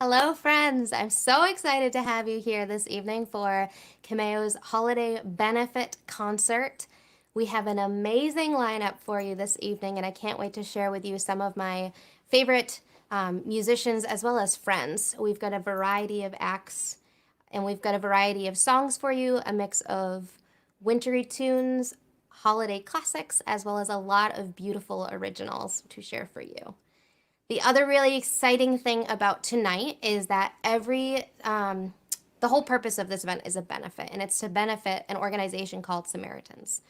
Hello, friends. I'm so excited to have you here this evening for Kimayo's holiday benefit concert. We have an amazing lineup for you this evening, and I can't wait to share with you some of my favorite musicians as well as friends. We've got a variety of acts, and we've got a variety of songs for you, a mix of wintry tunes, holiday classics, as well as a lot of beautiful originals to share for you. The other really exciting thing about tonight is that the whole purpose of this event is a benefit, and it's to benefit an organization called Samaritans.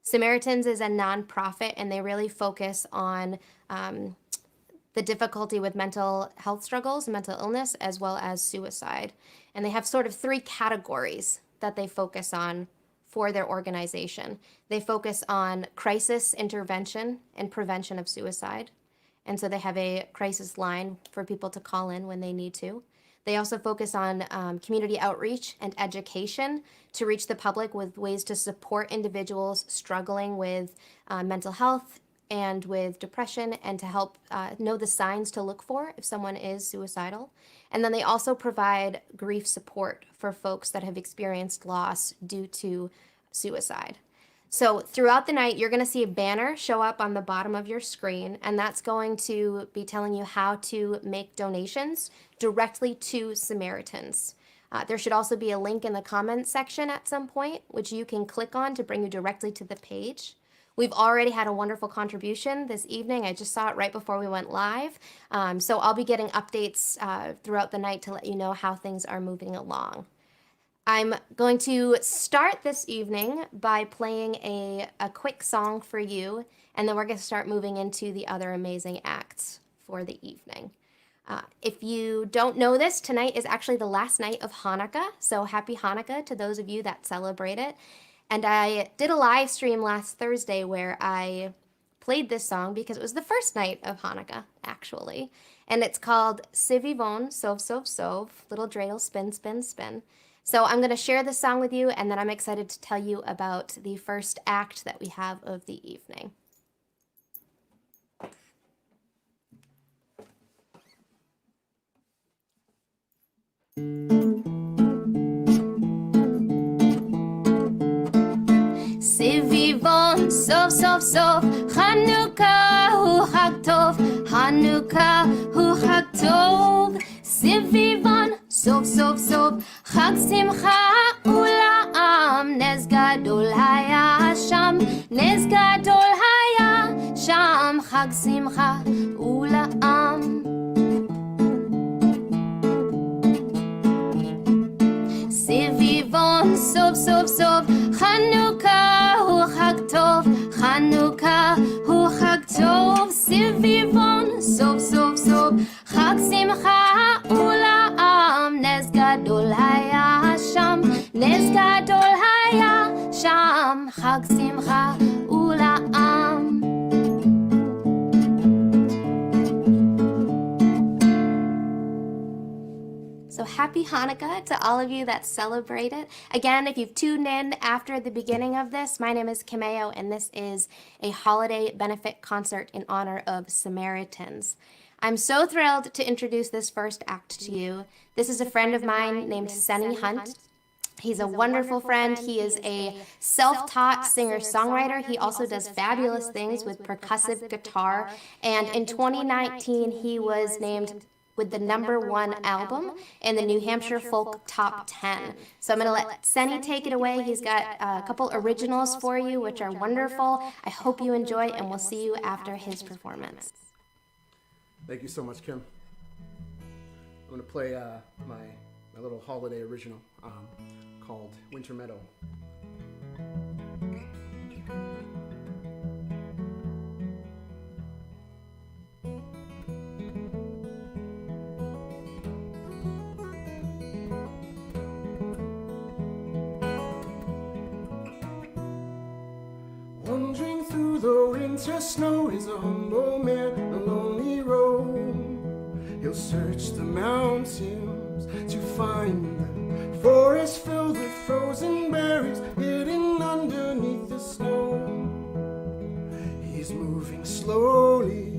Samaritans is a nonprofit, and they really focus on the difficulty with mental health struggles, mental illness, as well as suicide. And they have sort of three categories that they focus on for their organization. They focus on crisis intervention and prevention of suicide. And so they have a crisis line for people to call in when they need to. They also focus on community outreach and education to reach the public with ways to support individuals struggling with mental health and with depression, and to help know the signs to look for if someone is suicidal. And then they also provide grief support for folks that have experienced loss due to suicide. So throughout the night, you're going to see a banner show up on the bottom of your screen, and that's going to be telling you how to make donations directly to Samaritans. There should also be a link in the comments section at some point, which you can click on to bring you directly to the page. We've already had a wonderful contribution this evening. I just saw it right before we went live. So I'll be getting updates throughout the night to let you know how things are moving along. I'm going to start this evening by playing a quick song for you, and then we're going to start moving into the other amazing acts for the evening. If you don't know this, tonight is actually the last night of Hanukkah, so happy Hanukkah to those of you that celebrate it. And I did a live stream last Thursday where I played this song because it was the first night of Hanukkah, actually. And it's called Sivivon, Sov, Sov, Sov, Little Dreidel, Spin, Spin, Spin. So I'm going to share this song with you, and then I'm excited to tell you about the first act that we have of the evening. Sivivon, Sov, Sov, Sov, Chanukah hu Chag Tov, Chanukah hu Chag Tov, Sivivon, Sov, Sov, Sov, Chag Simcha Ula'am, Nez Gadol Haya Sham, Nez Gadol Haya Sham, Chag Simcha Ula'am. Sivivon, Sov, Sov, Sov, Chanukah hu Chag Tov, Chanukah hu Chag Tov, Sivivon, Sov, Sov, Sov, Chag Simcha Ula'am, Nez Gadol Haya Sham, Nez Gadol Haya Sham, Chag Simcha Ula'am. So happy Hanukkah to all of you that celebrate it. Again, if you've tuned in after the beginning of this, my name is Kimayo, and this is a holiday benefit concert in honor of Samaritans. I'm so thrilled to introduce this first act to you. This is a friend of mine named Senie Hunt. He's a wonderful friend. He is a self-taught singer-songwriter. He also does fabulous things with percussive guitar. And in 2019, he was named with the #1 album in the New Hampshire Folk Top 10. So I'm going to let Senie take it away. He's got a couple originals for you, which are wonderful. I hope you enjoy, and we'll see you after his performance. Thank you so much, Kim. I'm going to play my little holiday original called Winter Meadow. Wandering through the winter snow is a humble man, a lonely road. He'll search the mountains to find the forest filled with frozen berries hidden underneath the snow. He's moving slowly,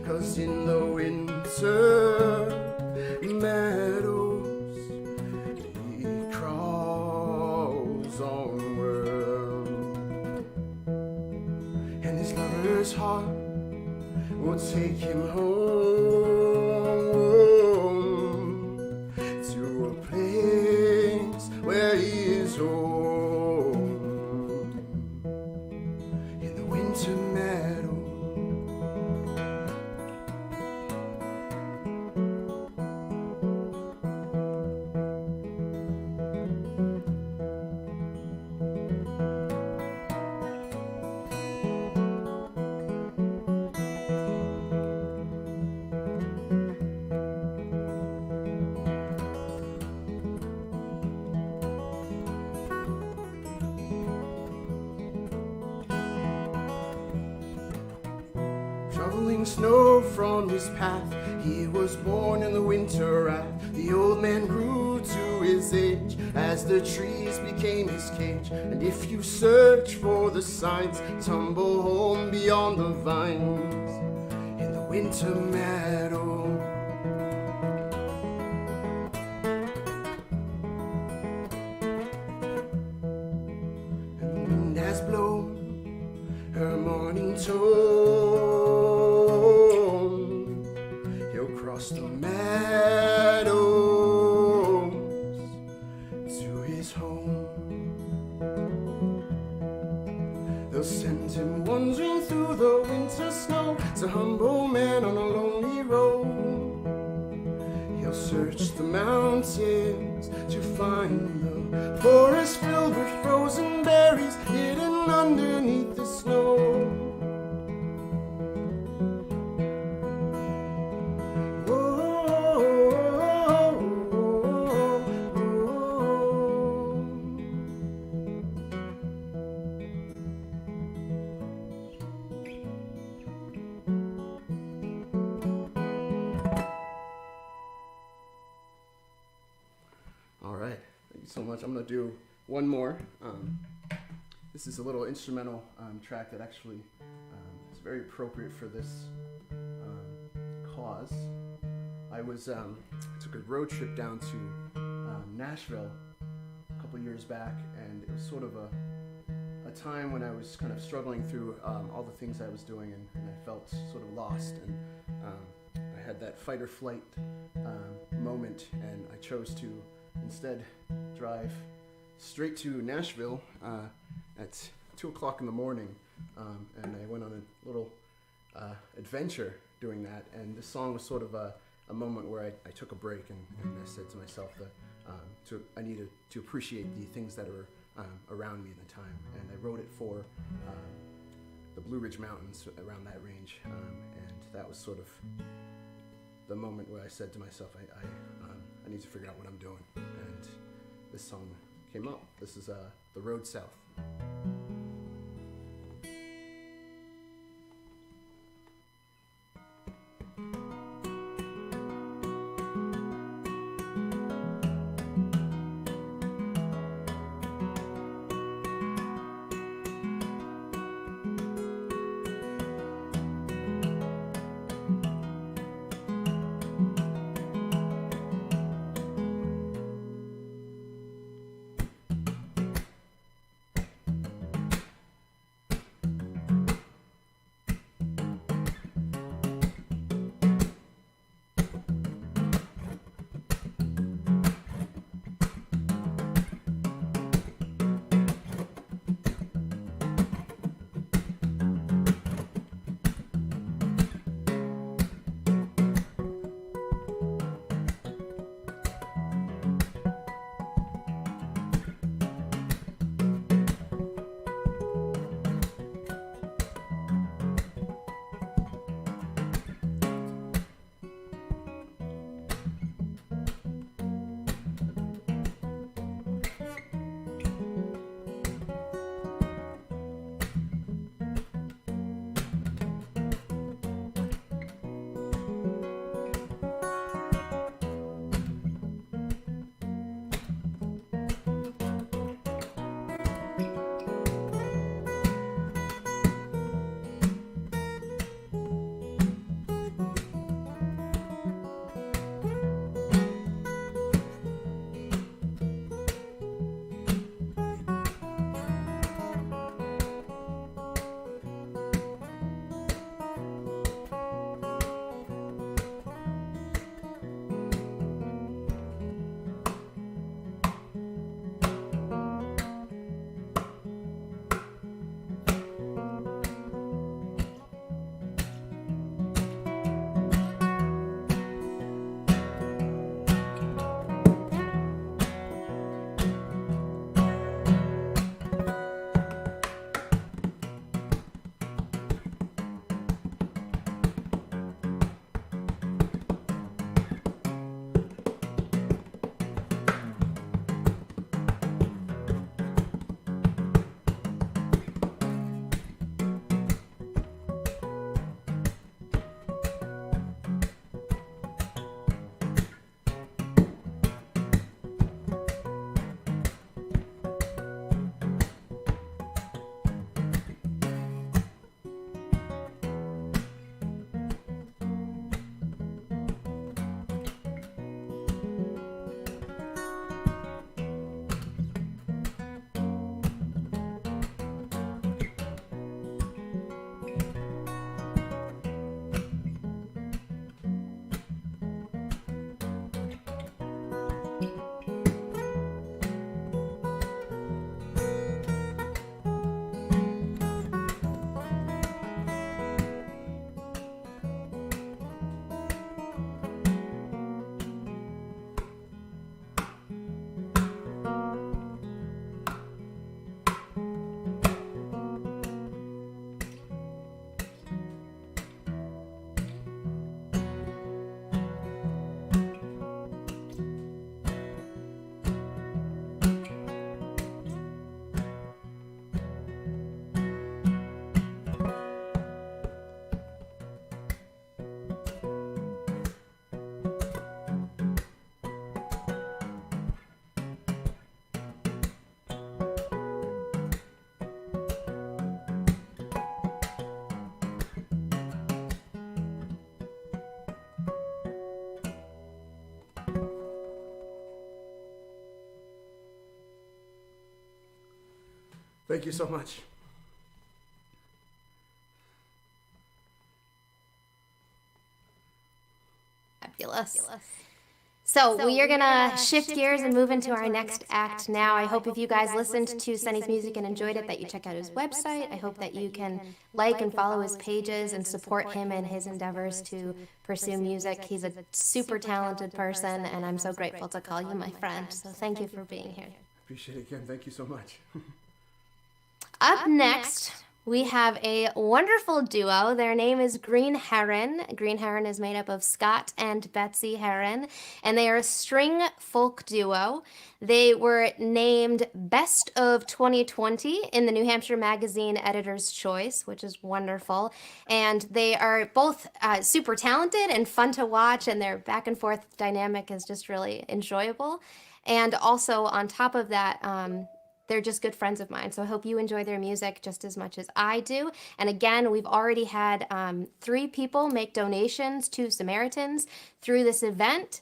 'cause in the winter meadow winter's heart will take him home to a place where he is home in the winter meadow. Shoveling snow from his path, he was born in the winter wrath. The old man grew to his age as the trees became his cage. And if you search for the signs, tumble home beyond the vines in the winter meadow. And the wind has blown her morning tone. He'll cross the meadows to his home. They'll send him wandering through the winter snow. It's a humble man on a lonely road. He'll search the mountains to find the forest filled with frozen berries hidden underneath the snow. All right, thank you so much. I'm going to do one more. This is a little instrumental track that actually is very appropriate for this cause. I took a road trip down to Nashville a couple years back, and it was sort of a time when I was kind of struggling through all the things I was doing, and I felt sort of lost, and I had that fight or flight moment, and I chose to instead drive straight to Nashville at 2 o'clock in the morning, and I went on a little adventure doing that, and this song was sort of a moment where I took a break, and I said to myself that I needed to appreciate the things that are around me at the time, and I wrote it for the Blue Ridge Mountains around that range, and that was sort of the moment where I said to myself, I need to figure out what I'm doing, and this song came up. This is The Road South. Thank you so much. Fabulous. So we are going to shift gears and move into our next act now. I hope if you guys listened to Senie's music and enjoyed it, that you check out his website. I hope that you can like and follow his pages and support him in his endeavors to pursue music. He's a super talented person, and I'm so grateful to call you my friend. So thank you for being here. Appreciate it, Kim. Thank you so much. Up next, we have a wonderful duo. Their name is Green Heron. Green Heron is made up of Scott and Betsy Heron, and they are a string folk duo. They were named Best of 2020 in the New Hampshire Magazine Editor's Choice, which is wonderful. And they are both super talented and fun to watch, and their back and forth dynamic is just really enjoyable. And also, on top of that, they're just good friends of mine, so I hope you enjoy their music just as much as I do. And again, we've already had 3 people make donations to Samaritans through this event.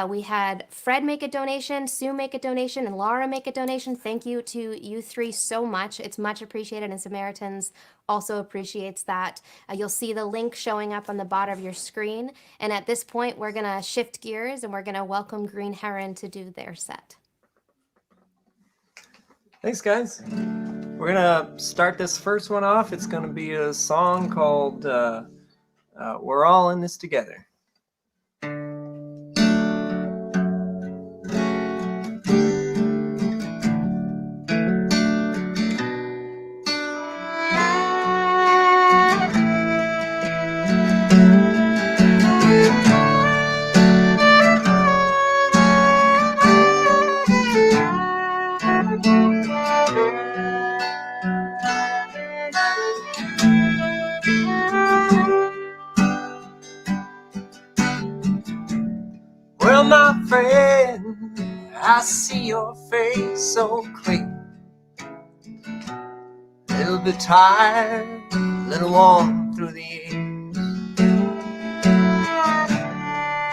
We had Fred make a donation, Sue make a donation, and Laura make a donation. Thank you to you 3 so much. It's much appreciated, and Samaritans also appreciates that. You'll see the link showing up on the bottom of your screen. And at this point, we're going to shift gears, and we're going to welcome Green Heron to do their set. Thanks, guys. We're gonna start this first one off. It's gonna be a song called We're All in This Together. Well, my friend, I see your face so clear. Little bit tired, little warm through the years.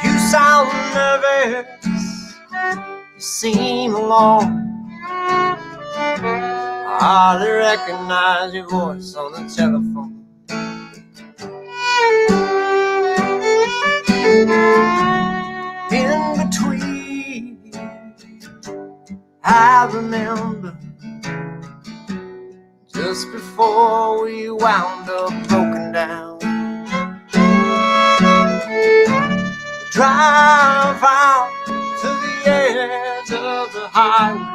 You sound nervous, you seem alone. I hardly recognize your voice on the telephone. In between, I remember just before we wound up broken down. Drive out to the edge of the highway.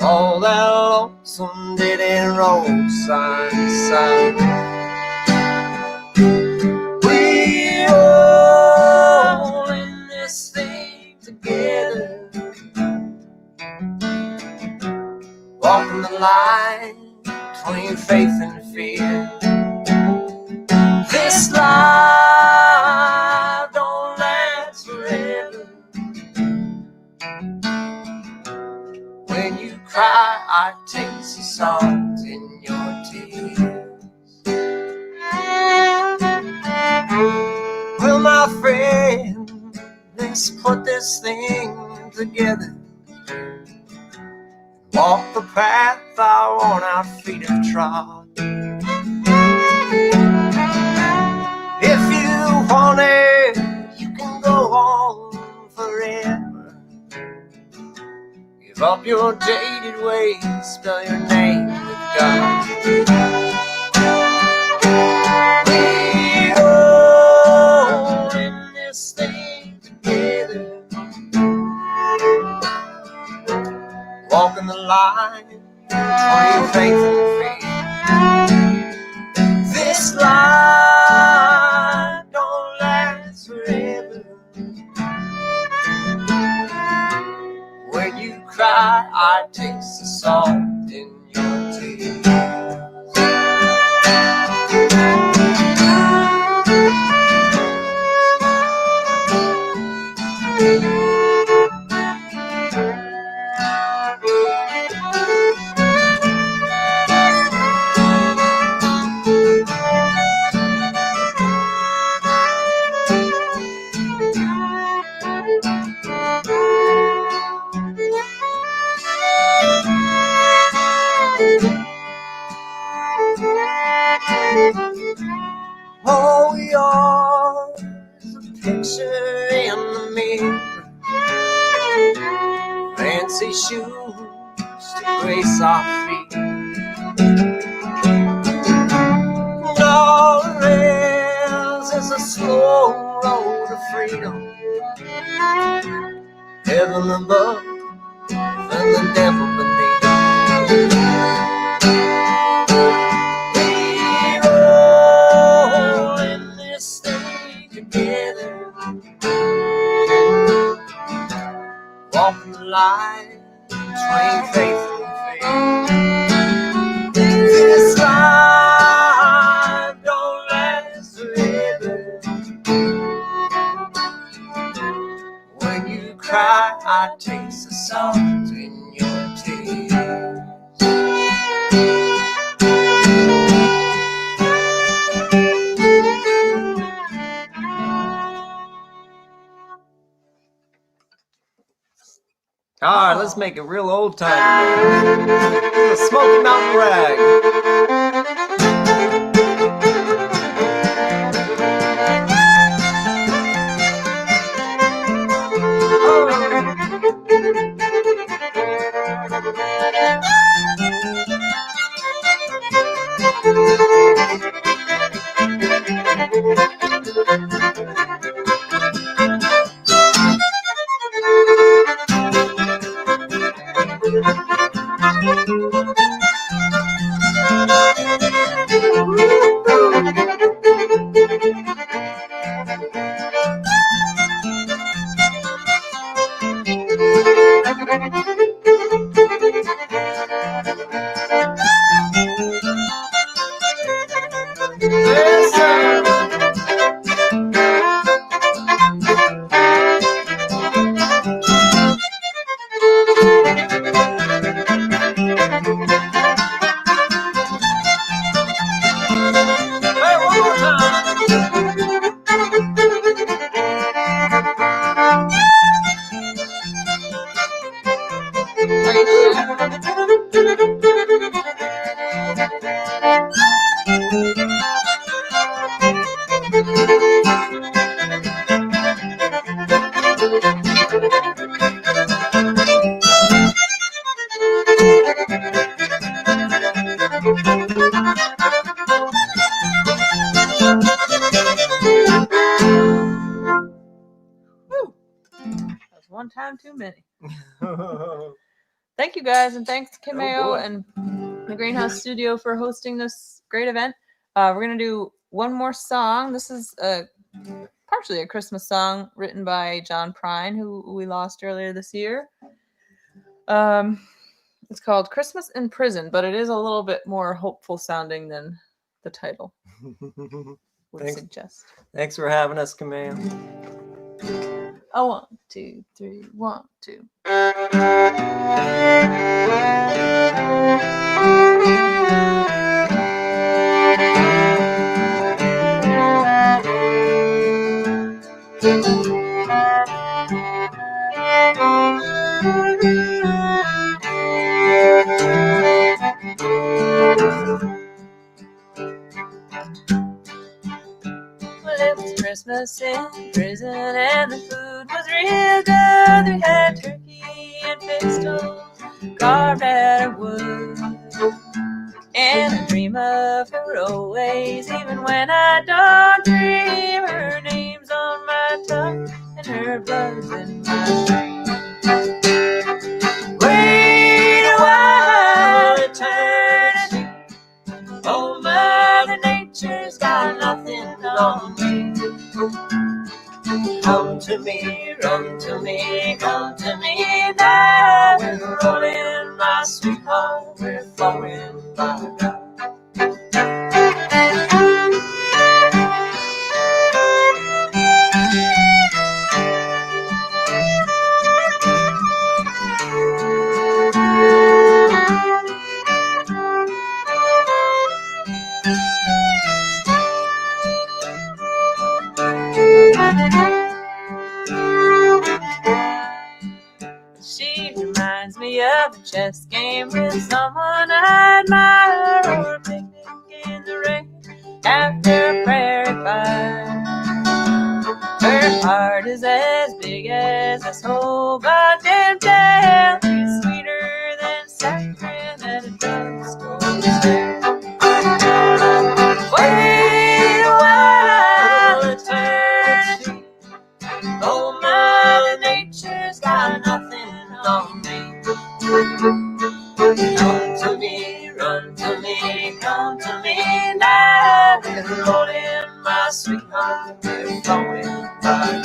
All that lonesome dead end road sign. We all in this thing together, walking the line between faith and fear. This life don't last forever. When you cry, I taste the salt in your tears. Well, my friend, let's put this thing together. Walk the path our worn out feet have trod. If you want it, you can go on forever. Give up your dated ways, spell your name with God. We all in this thing together, walking the line between faith and faith. This life don't last forever. When you cry, I taste the salt in your tears. to grace our feet. And all around is a slow road to freedom. Heaven above and the devil beneath. We roll in this thing together, walking the line between faith and faith. This life don't last forever. When you cry, I taste the salt in your tears. All right, let's make it real old time. The Smoky Mountain Rag. One time too many. Thank you guys, and thanks to Kimayo and the Greenhouse Studio for hosting this great event. We're gonna do one more song. This is partially a Christmas song written by John Prine, who we lost earlier this year. It's called Christmas in Prison, but it is a little bit more hopeful sounding than the title would suggest. Thanks for having us, Kimayo. Oh, 1, 2, 3, 1, 2. Well, it was Christmas in prison and the food was real good. We had turkey and pistols carved out of wood. And I dream of her always, even when I don't dream. Her name's on my tongue and her blood's in my veins. Wait a while, eternity. Oh, Mother Nature's got nothing on me. Come to me, run to me, come to me now. We're rolling, my sweetheart, we're flowing by God. She reminds me of a chess game with someone I admire, or a picnic in the rain after a prairie fire. Her heart is as big as this whole goddamn town. She's sweeter Wait a while, eternity. Oh, Mother Nature's got nothing on me. Come to me, run to me, come to me now. We're rolling, my sweetheart, we're flowing by.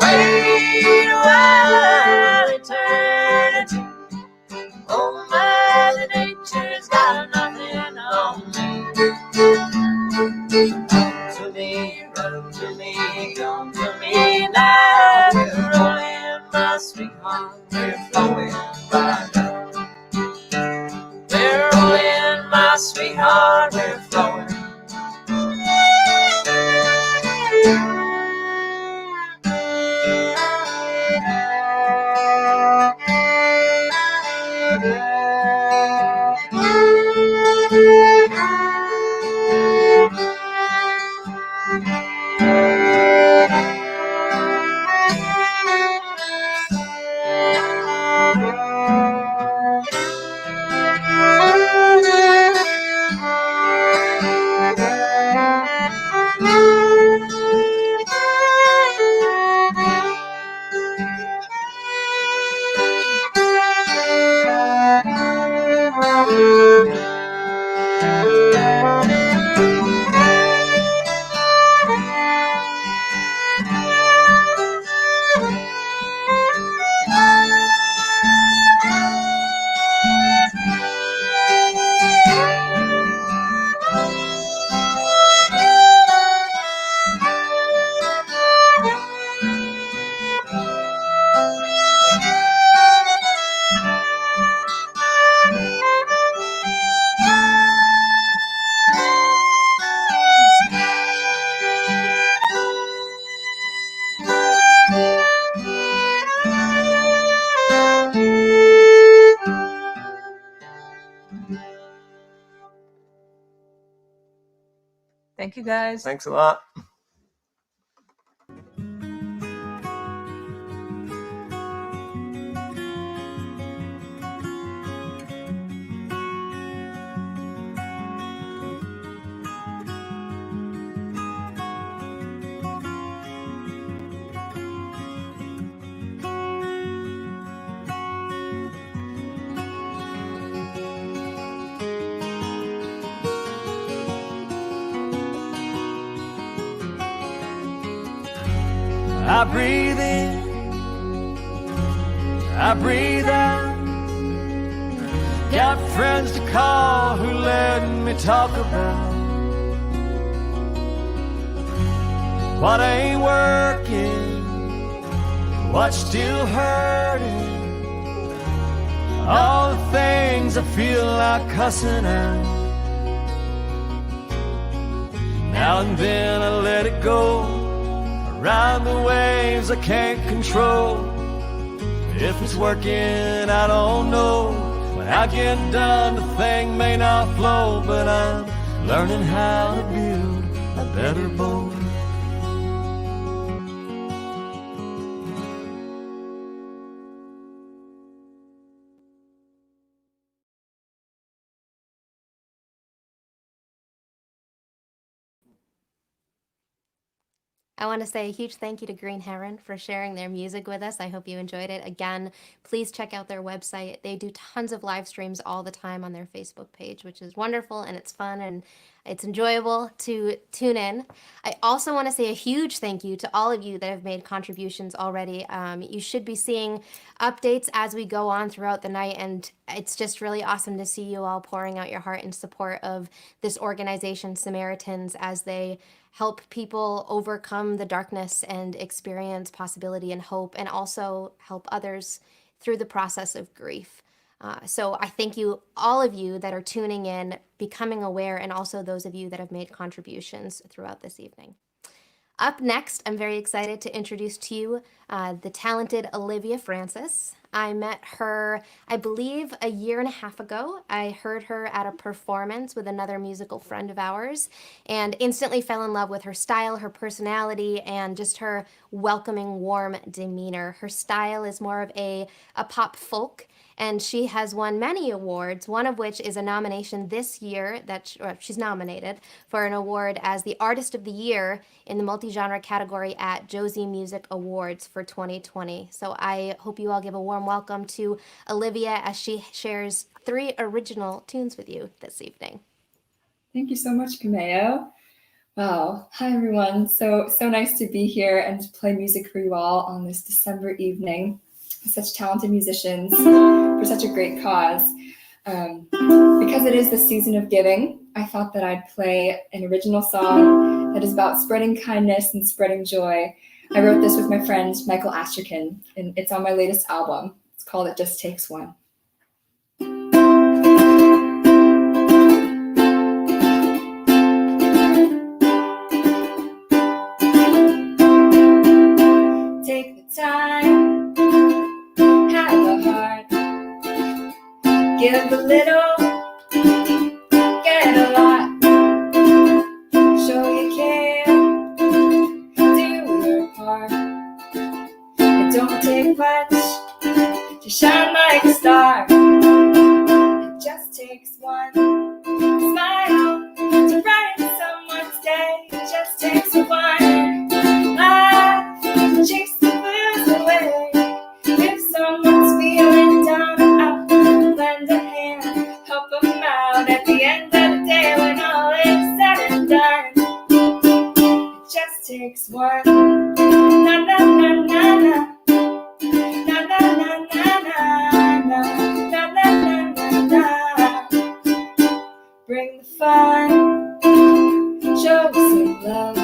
Wait a while, eternity. Oh, Mother Nature's got nothing on me. Come to me, run to me, come to me now. We're rolling, my sweetheart, we're flowing by now. We're rolling, my sweetheart, we're flowing. Thank you, guys. Thanks a lot. I breathe in, I breathe out. Got friends to call who let me talk about what ain't working, what's still hurting, all the things I feel like cussing out. Now and then I let it go, ride the waves I can't control. If it's working, I don't know. When I get done, the thing may not flow, but I'm learning how to build a better boat. I want to say a huge thank you to Green Heron for sharing their music with us. I hope you enjoyed it. Again, please check out their website. They do tons of live streams all the time on their Facebook page, which is wonderful and it's fun and it's enjoyable to tune in. I also want to say a huge thank you to all of you that have made contributions already. You should be seeing updates as we go on throughout the night, and it's just really awesome to see you all pouring out your heart in support of this organization, Samaritans, as they help people overcome the darkness and experience possibility and hope, and also help others through the process of grief. So I thank you, all of you that are tuning in, becoming aware, and also those of you that have made contributions throughout this evening. Up next, I'm very excited to introduce to you the talented Olivia Frances. I met her, I believe, a year and a half ago. I heard her at a performance with another musical friend of ours and instantly fell in love with her style, her personality, and just her welcoming, warm demeanor. Her style is more of a pop folk, and she has won many awards, one of which is a nomination this year that she's nominated for an award as the Artist of the Year in the multi-genre category at Josie Music Awards for 2020. So I hope you all give a warm welcome to Olivia as she shares 3 original tunes with you this evening. Thank you so much, Kimayo. Wow. Hi, everyone. So nice to be here and to play music for you all on this December evening. Such talented musicians for such a great cause. Because it is the season of giving, I thought that I'd play an original song that is about spreading kindness and spreading joy. I wrote this with my friend Michael Asterkin, and it's on my latest album. It's called It Just Takes One. Take the time, have a heart, give a little, get a lot, show you care, do your part. It don't take much to shine like a star. It just takes one smile to brighten someone's day. It just takes one laugh to chase the blues away. If someone's feeling down and out, lend a hand, help them out at the end of the day when all is said and done. It just takes one. Na na na na na. Na na na na na na. Na na na na na. Bring the fun, show some love,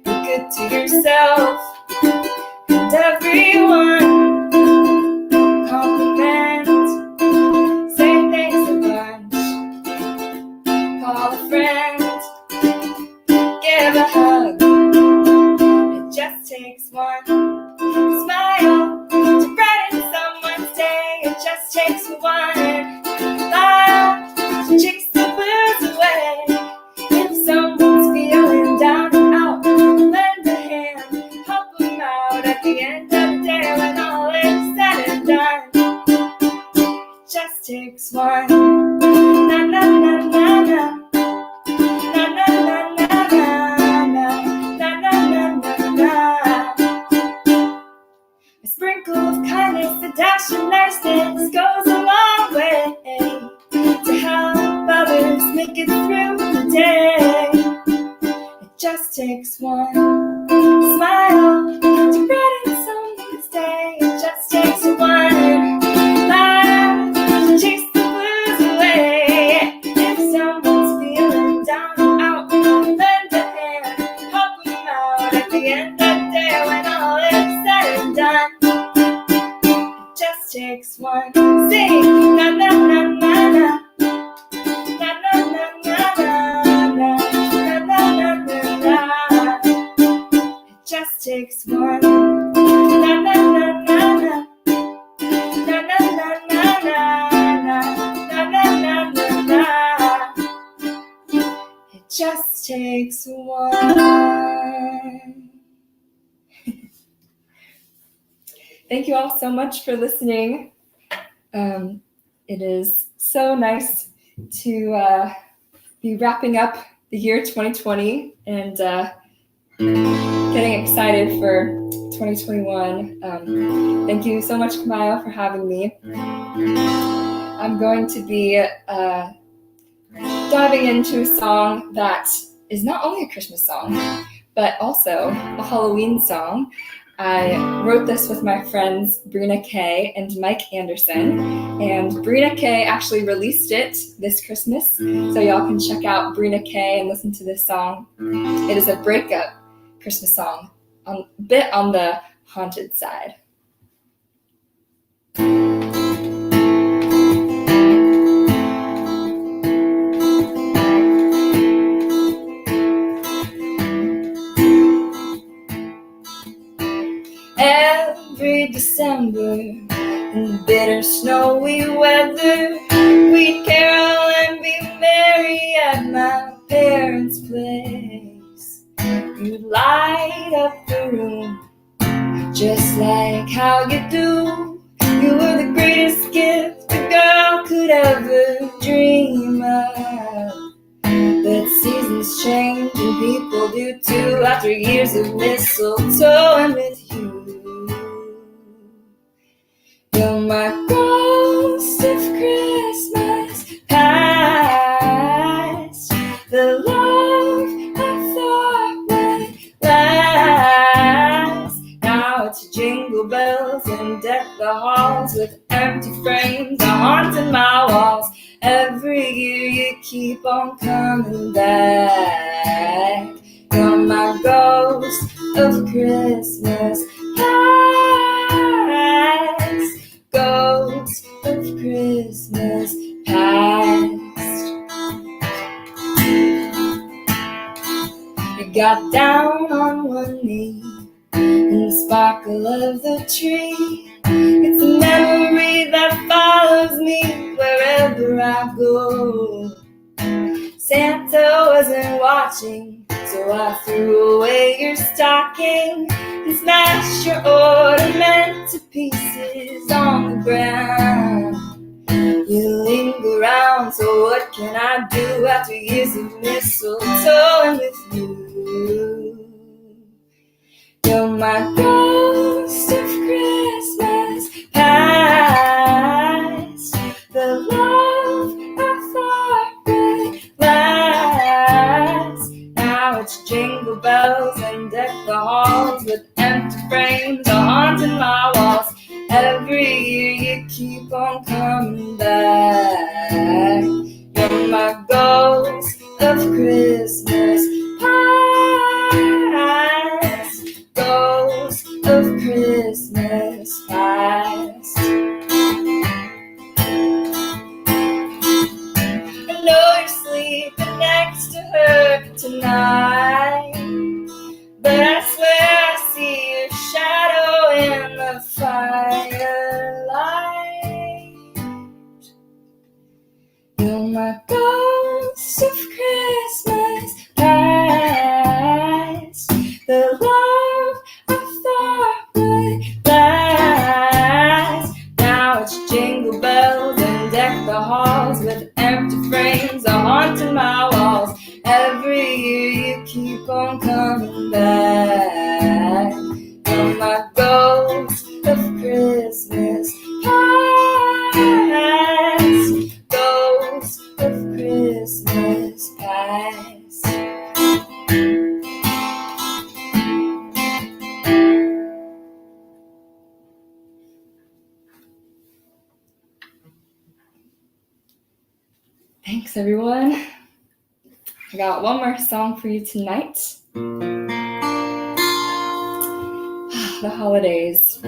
be good to yourself and everyone. Compliment, say thanks a bunch, call a friend, give a hug. It just takes one smile to brighten someone's day. It just takes one laugh to chase the blues away. If someone's feeling down and out, lend a hand, help them out at the end of the day when all is said and done. It just takes one. Na na na na na. Na na na na na na. Na na na na na. A sprinkle of kindness, a dash of niceness goes a long way to help others make it through the day. It just takes one smile to brighten someone's day. It just takes one laugh to chase the blues away. If someone's feeling down and out, lend a hand, help them out at the end of the day when all is said and done. It just takes one. Sing na na na na na. Na na na na na na. Na na na na na. It just takes one. Na na na na na. Na na na na na na. Na na na na na. It just takes one. Thank you all so much for listening. It is so nice to be wrapping up the year 2020 and getting excited for 2021. Thank you so much, Kimayo, for having me. I'm going to be diving into a song that is not only a Christmas song, but also a Halloween song. I wrote this with my friends Brina Kay and Mike Anderson, and Brina Kay actually released it this Christmas, so y'all can check out Brina Kay and listen to this song. It is a breakup Christmas song, a bit on the haunted side. December. In the bitter snowy weather, we'd carol and be merry at my parents' place. You'd light up the room just like how you do. You were the greatest gift a girl could ever dream of. But seasons change and people do too, after years of mistletoe and with you. You're my ghost of Christmas past, the love I thought would last. Now it's jingle bells and deck the halls with empty frames that haunting my walls. Every year you keep on coming back. You're my ghost of Christmas past, ghost of Christmas past. You got down on one knee in the sparkle of the tree. It's a memory that follows me wherever I go. Santa wasn't watching, so I threw away your stocking and smashed your ornament to pieces on the ground. You linger around, so what can I do after years of mistletoe and with you? You're my ghost of Christmas past, the love I thought would last. Now it's jingle bells and deck the halls with empty frames are haunting my walls. Every year you keep on coming back. You're my ghost of Christmas past, ghost of Christmas past. I know you're sleeping next to her tonight, but I swear I see your shadow in the firelight. You're my ghost of Christmas past, the love I thought would last. Now it's jingle bells and deck the halls with empty frames are haunting my walls. Every year you keep on coming back. You're my ghost of Christmas past, ghost of Christmas past. Thanks, everyone. I got one more song for you tonight. The holidays.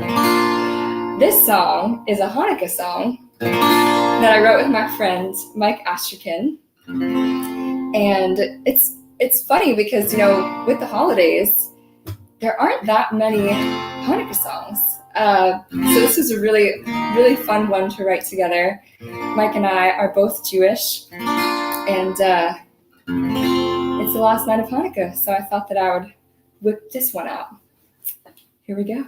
This song is a Hanukkah song that I wrote with my friend Mike Astrakin. And it's funny because, you know, with the holidays, there aren't that many Hanukkah songs. So this was a really, really fun one to write together. Mike and I are both Jewish, and it's the last night of Hanukkah, so I thought that I would whip this one out. Here we go.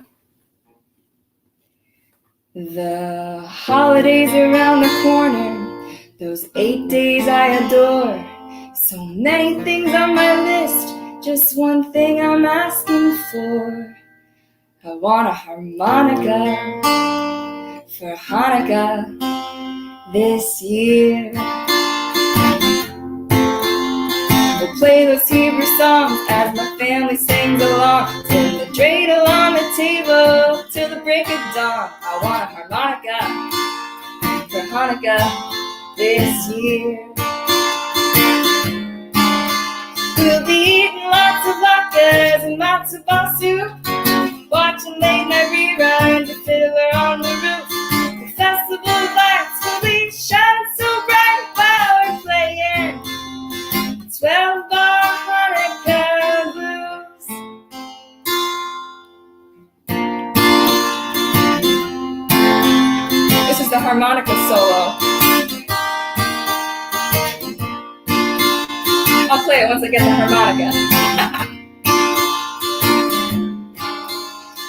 The holidays around the corner, those 8 days I adore. So many things on my list, just one thing I'm asking for. I want a harmonica for Hanukkah this year. We'll play those Hebrew songs as my family sings along, till the dreidel on the table till the break of dawn. I want a harmonica for Hanukkah this year. We'll be eating lots of latkes and matzo ball soup, watching late night reruns of Fiddler on the Roof. The festival lights will be shining so bright while we're playing 12-bar Hanukkah blues. harmonica solo. I'll play it once I get the harmonica.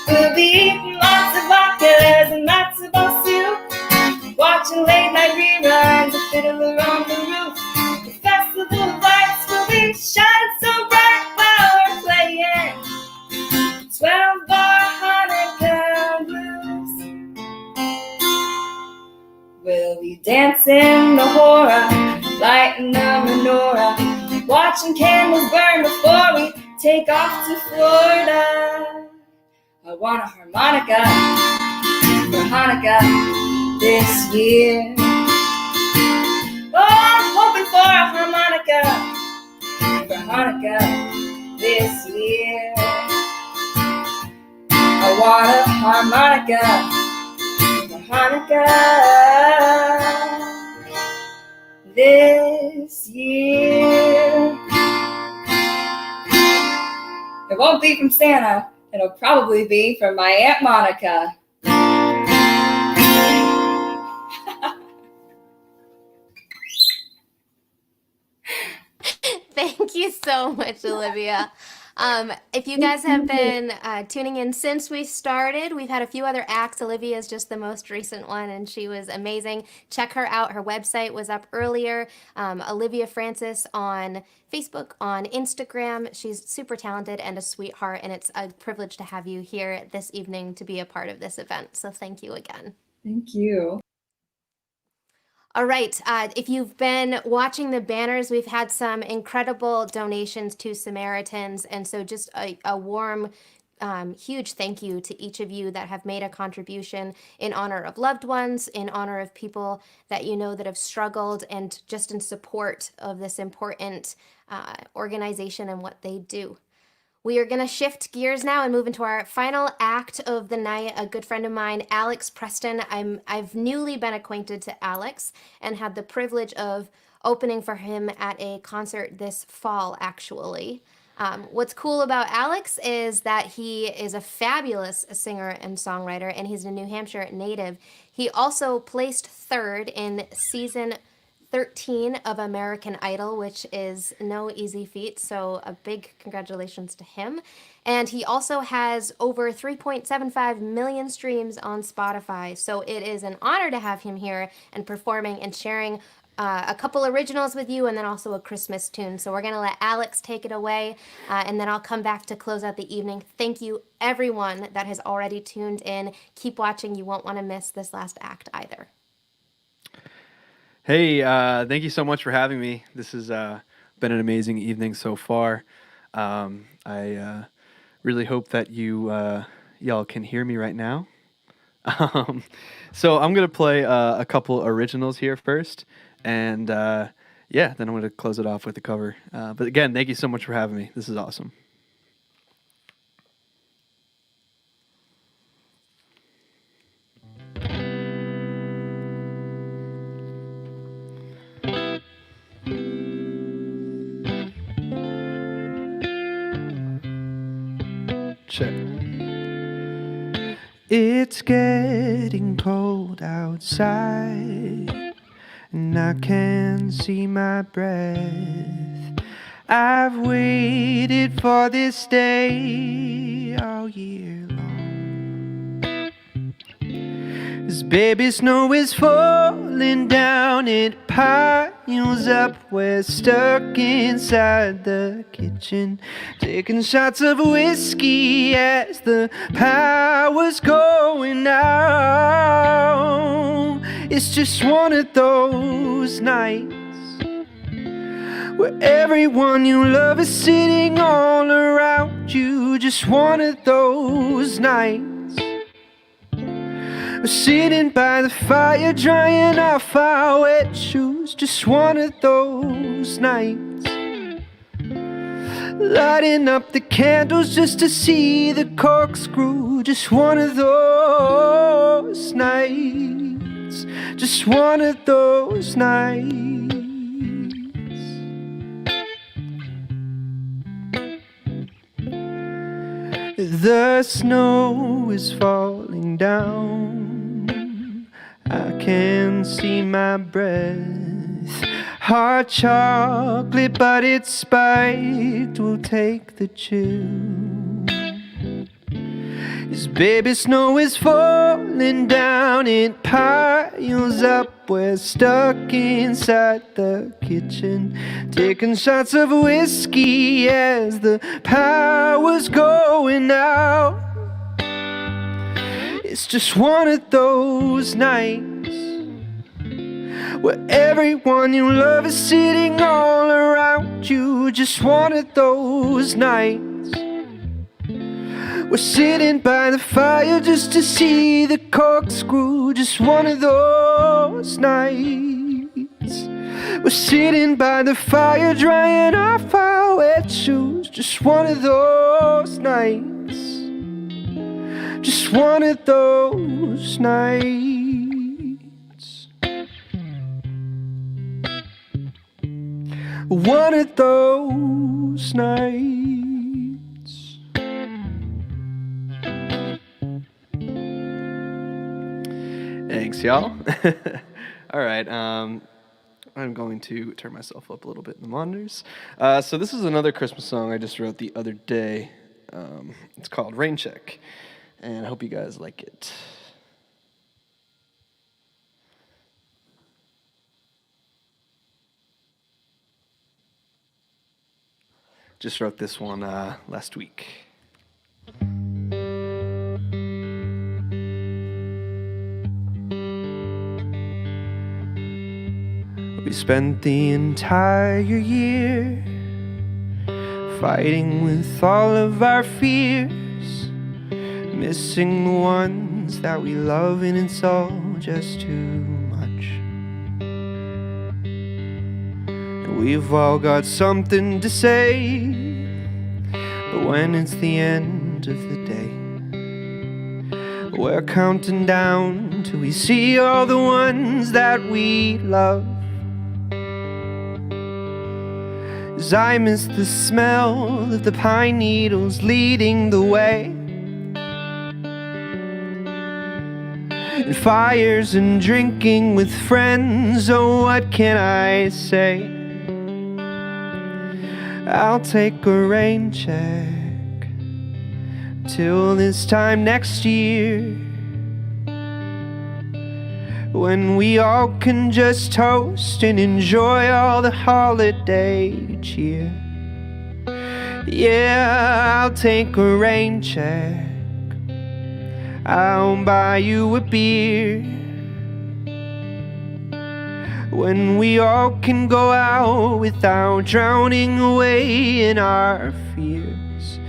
We'll be eating lots of vodkas and lots of soup, watching late night reruns of Fiddler on the Roof. The festival lights will be shining so bright while we're playing 12-bar Hanukkah blues. We'll be dancing the hora, lighting the menorah, watching candles burn before we take off to Florida. I want a harmonica for Hanukkah this year. Oh, I'm hoping for a harmonica for Hanukkah this year. I want a harmonica for Hanukkah this year. It won't be from Santa. It'll probably be from my Aunt Monica. Thank you so much, Olivia. If you guys have been tuning in since we started, we've had a few other acts. Olivia is just the most recent one, and she was amazing. Check her out. Her website was up earlier. Olivia Frances on Facebook, on Instagram. She's super talented and a sweetheart, and it's a privilege to have you here this evening to be a part of this event. So thank you again. Thank you. All right, if you've been watching the banners, we've had some incredible donations to Samaritans, and so just a warm, huge thank you to each of you that have made a contribution in honor of loved ones, in honor of people that you know that have struggled, and just in support of this important organization and what they do. We are going to shift gears now and move into our final act of the night. A good friend of mine, Alex Preston. I've newly been acquainted to Alex and had the privilege of opening for him at a concert this fall, actually. What's cool about Alex is that he is a fabulous singer and songwriter, and he's a New Hampshire native. He also placed third in season 13 of American Idol, which is no easy feat, so a big congratulations to him. And he also has over 3.75 million streams on Spotify, so it is an honor to have him here and performing and sharing a couple originals with you, and then also a Christmas tune. So we're going to let Alex take it away, and then I'll come back to close out the evening. Thank you, everyone that has already tuned in. Keep watching. You won't want to miss this last act either. Hey, thank you so much for having me. This has been an amazing evening so far. I really hope that y'all can hear me right now. So I'm going to play a couple originals here first, and then I'm going to close it off with a cover. But again, thank you so much for having me. This is awesome. Check. It's getting cold outside, and I can see my breath. I've waited for this day all year long. This baby snow is falling down, it piles up. We're stuck inside the kitchen, taking shots of whiskey as the power's going out. It's just one of those nights where everyone you love is sitting all around you. Just one of those nights. We're sitting by the fire, drying off our wet shoes. Just one of those nights. Lighting up the candles just to see the corkscrew. Just one of those nights. Just one of those nights. The snow is falling down I can see my breath. Hot chocolate, but it's spiked, will take the chill. As baby snow is falling down, it piles up. We're stuck inside the kitchen, taking shots of whiskey as the power's going out. It's just one of those nights where everyone you love is sitting all around you. Just one of those nights. We're sitting by the fire just to see the corkscrew. Just one of those nights. We're sitting by the fire drying off our wet shoes. Just one of those nights. Just one of those nights. One of those nights. Thanks, y'all. All right, I'm going to turn myself up a little bit in the monitors. So this is another Christmas song I just wrote the other day. It's called Rain Check, and I hope you guys like it. Just wrote this one last week. We spent the entire year fighting with all of our fears, missing the ones that we love, and it's all just too much. And we've all got something to say, but when it's the end of the day, we're counting down till we see all the ones that we love. 'Cause I miss the smell of the pine needles leading the way, and fires and drinking with friends. Oh, what can I say? I'll take a rain check till this time next year, when we all can just toast and enjoy all the holiday cheer. Yeah, I'll take a rain check. I'll buy you a beer, when we all can go out without drowning away in our fears.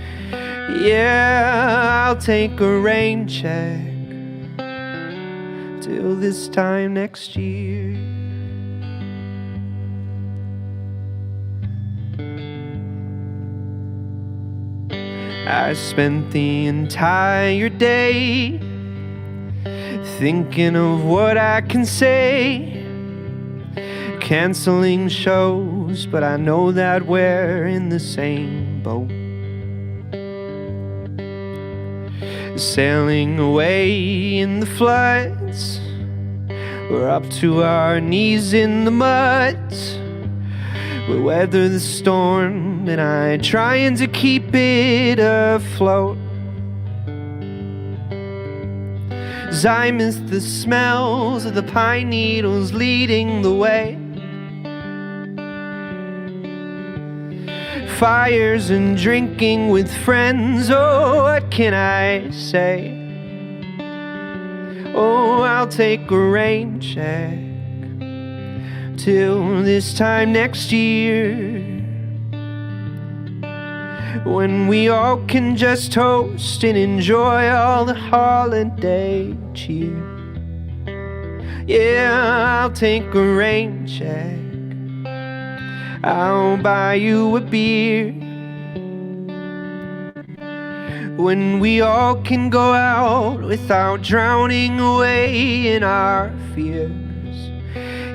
Yeah, I'll take a rain check till this time next year. I spent the entire day thinking of what I can say, canceling shows, but I know that we're in the same boat, sailing away in the floods. We're up to our knees in the mud. We weather the storm, and I'm trying to keep it afloat. 'Cause I miss the smells of the pine needles leading the way, fires and drinking with friends. Oh, what can I say? Oh, I'll take a rain check till this time next year, when we all can just toast and enjoy all the holiday cheer. Yeah, I'll take a rain check. I'll buy you a beer, when we all can go out without drowning away in our fears.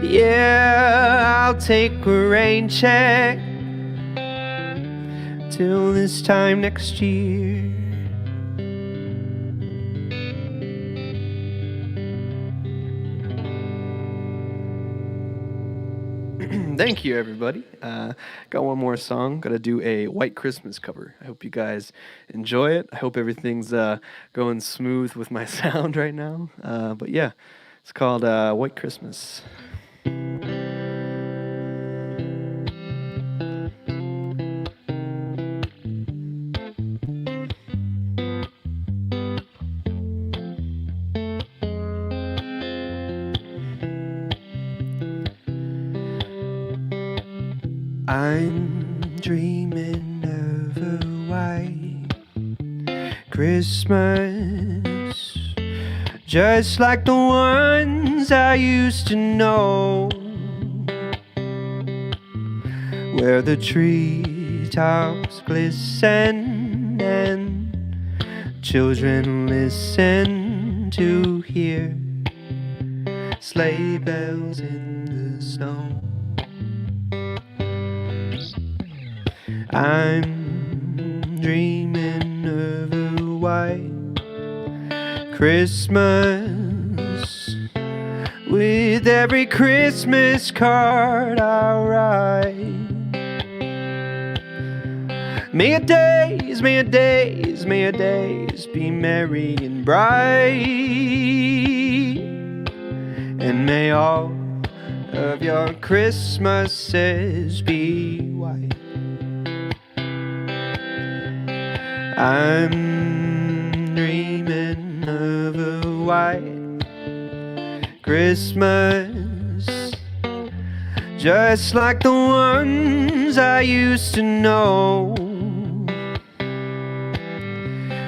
Yeah, I'll take a rain check till this time next year. Thank you, everybody. Got one more song. Got to do a White Christmas cover. I hope you guys enjoy it. I hope everything's going smooth with my sound right now. But yeah, it's called White Christmas. I'm dreaming of a white Christmas, just like the ones I used to know, where the treetops glisten and children listen to hear sleigh bells in the snow. I'm dreaming of a white Christmas, with every Christmas card I write. May your days, may your days, may your days be merry and bright, and may all of your Christmases be white. I'm dreaming of a white Christmas, just like the ones I used to know,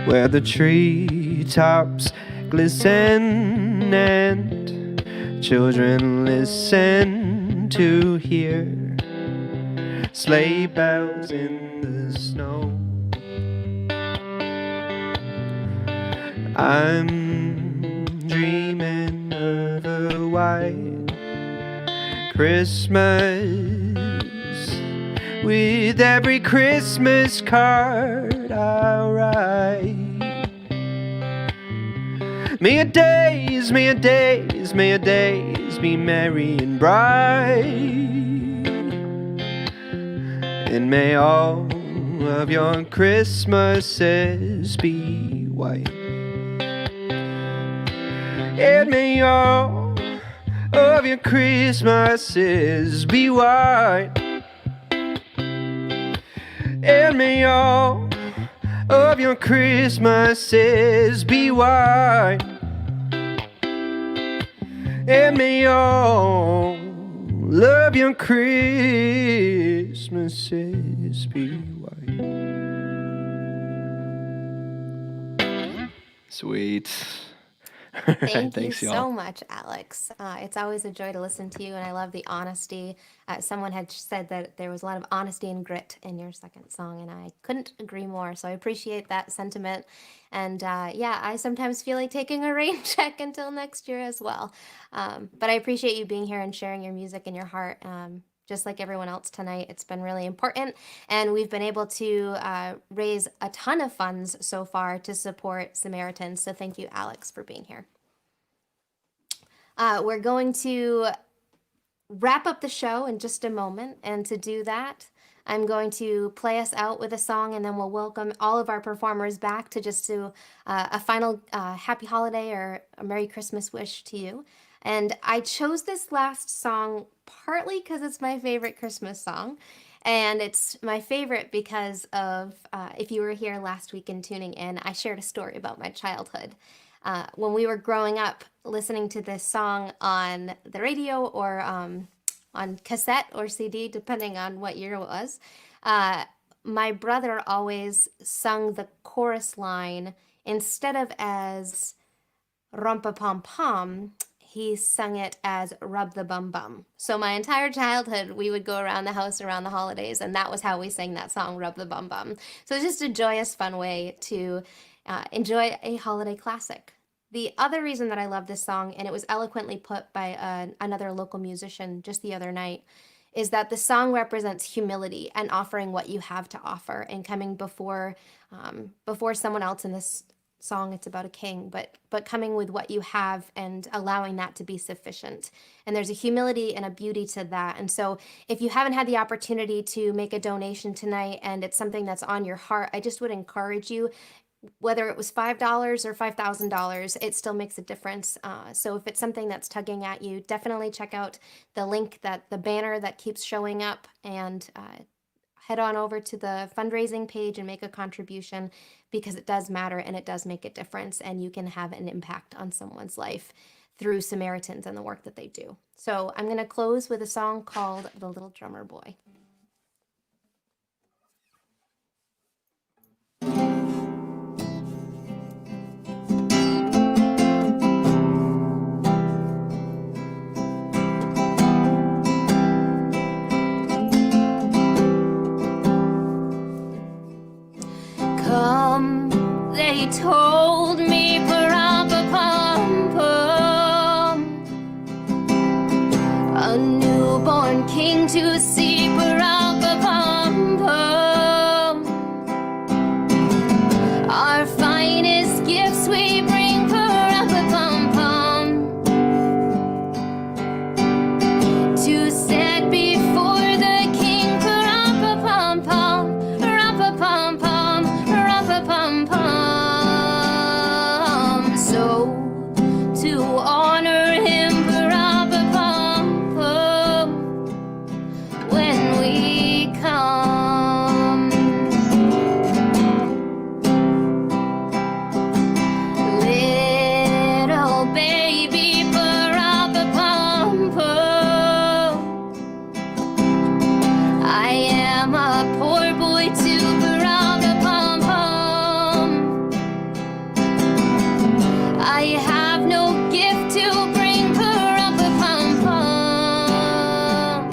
where the treetops glisten and children listen to hear sleigh bells in the snow. I'm dreaming of a white Christmas, with every Christmas card I write. May your days, may your days, may your days be merry and bright, and may all of your Christmases be white. And may all of your Christmases be white, and may all of your Christmases be white, and may all of your Christmases be white. Sweet. Thank you Thanks, y'all. so much, Alex. It's always a joy to listen to you, and I love the honesty. Someone had said that there was a lot of honesty and grit in your second song, and I couldn't agree more. So I appreciate that sentiment. And yeah, I sometimes feel like taking a rain check until next year as well. But I appreciate you being here and sharing your music and your heart. Just like everyone else tonight, it's been really important, and we've been able to raise a ton of funds so far to support Samaritans. So thank you, Alex, for being here. We're going to wrap up the show in just a moment, and to do that, I'm going to play us out with a song, and then we'll welcome all of our performers back to just do a final happy holiday or a Merry Christmas wish to you. And I chose this last song partly because it's my favorite Christmas song. And it's my favorite because of, if you were here last week and tuning in, I shared a story about my childhood. When we were growing up, listening to this song on the radio or on cassette or CD, depending on what year it was, my brother always sung the chorus line instead of as rum-pa-pum-pum, he sung it as rub the bum bum. So my entire childhood, we would go around the house around the holidays, and that was how we sang that song, Rub the Bum Bum. So it's just a joyous, fun way to enjoy a holiday classic. The other reason that I love this song, and it was eloquently put by another local musician just the other night, is that the song represents humility and offering what you have to offer and coming before someone else in this song, it's about a king, but coming with what you have and allowing that to be sufficient. And there's a humility and a beauty to that. And so if you haven't had the opportunity to make a donation tonight and it's something that's on your heart, I just would encourage you, whether it was $5 or $5,000, it still makes a difference. So if it's something that's tugging at you, definitely check out the link, the banner that keeps showing up, and head on over to the fundraising page and make a contribution, because it does matter and it does make a difference, and you can have an impact on someone's life through Samaritans and the work that they do. So I'm going to close with a song called The Little Drummer Boy. Come, they told me, pa-ram-pa-pum-pum, a newborn king to see, pa-ram-pa-pum-pum. Our finest gifts we bring, pa-ram-pa-pum-pum, to set before the king, pa-ram-pa-pum-pum, ram-pa-pum-pum, ram-pa-pum-pum. So to honor him, pa-ram-pa-pum-pum, when we come, little baby, pa-ram-pa-pum-pum, I am a poor boy too, pa-ram-pa-pum-pum. I have no gift to bring, pa-ram-pa-pum-pum,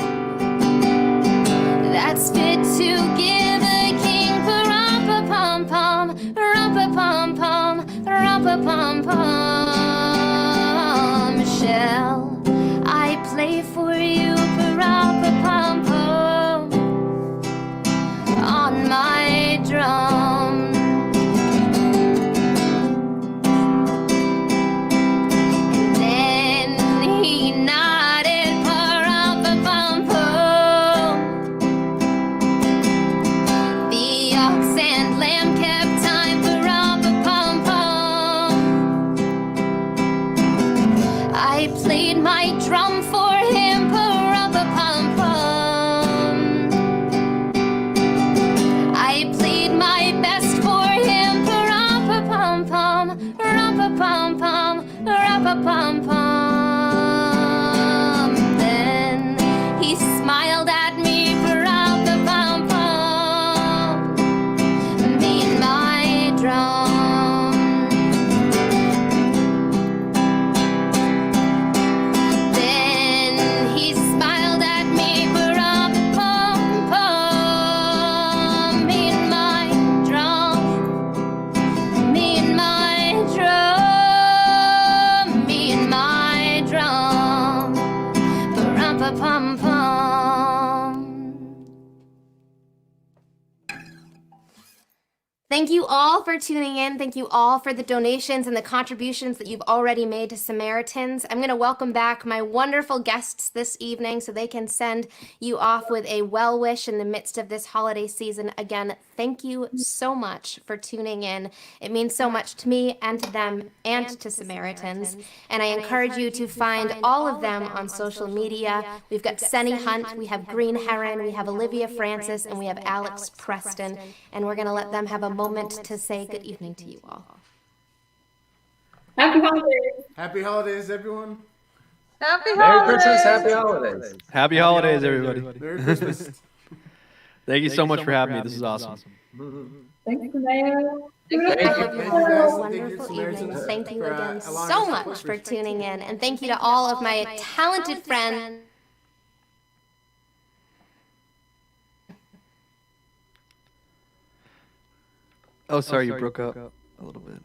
that's fit to give a king, pa-ram-pa-pum-pum, ram-pa-pum-pum, ram-pa-pum-pum. Shall I play for you, pa-ram-pa-pum-pum, on my drum? Then he nodded, pa-ram-pa-pum-pum. The ox and lamb kept time, pa-ram-pa-pum-pum. I played my drum for him, pa-ram-pa-pum-pum. I played my best for him, pa-ram-pa-pum-pum, ram-pa-pum-pum, ram-pa-pum-pum. Then he smiled at me, pa-ram-pa-pum-pum, me and my drum. Then he smiled at me, pa-ram-pa-pum-pum, me and my drum, me and my drum, me and my drum, pa-ram-pa-pum-pum. Thank you all for tuning in. Thank you all for the donations and the contributions that you've already made to Samaritans. I'm going to welcome back my wonderful guests this evening so they can send you off with a well wish in the midst of this holiday season. Again, thank you so much for tuning in. It means so much to me and to them and to Samaritans. And I encourage you to find all of them on social media. We've got Senie Hunt, we have Green Heron, we have Olivia Frances, and we have Alex Preston. And we're going to let them have a moment to say good evening to you all. Happy holidays. Happy holidays, everyone. Happy Merry holidays. Christmas, happy holidays. Happy holidays, everybody. Merry Christmas. Thank you so much for having me. This is awesome. Thanks, Kimayo. I hope you Thank you, all guys. have a Thank you, wonderful Samaritans, evening. Thank you for, again allowing so us to much work for with tuning in. And thank you to all of my talented friends. Oh, sorry, you broke up a little bit.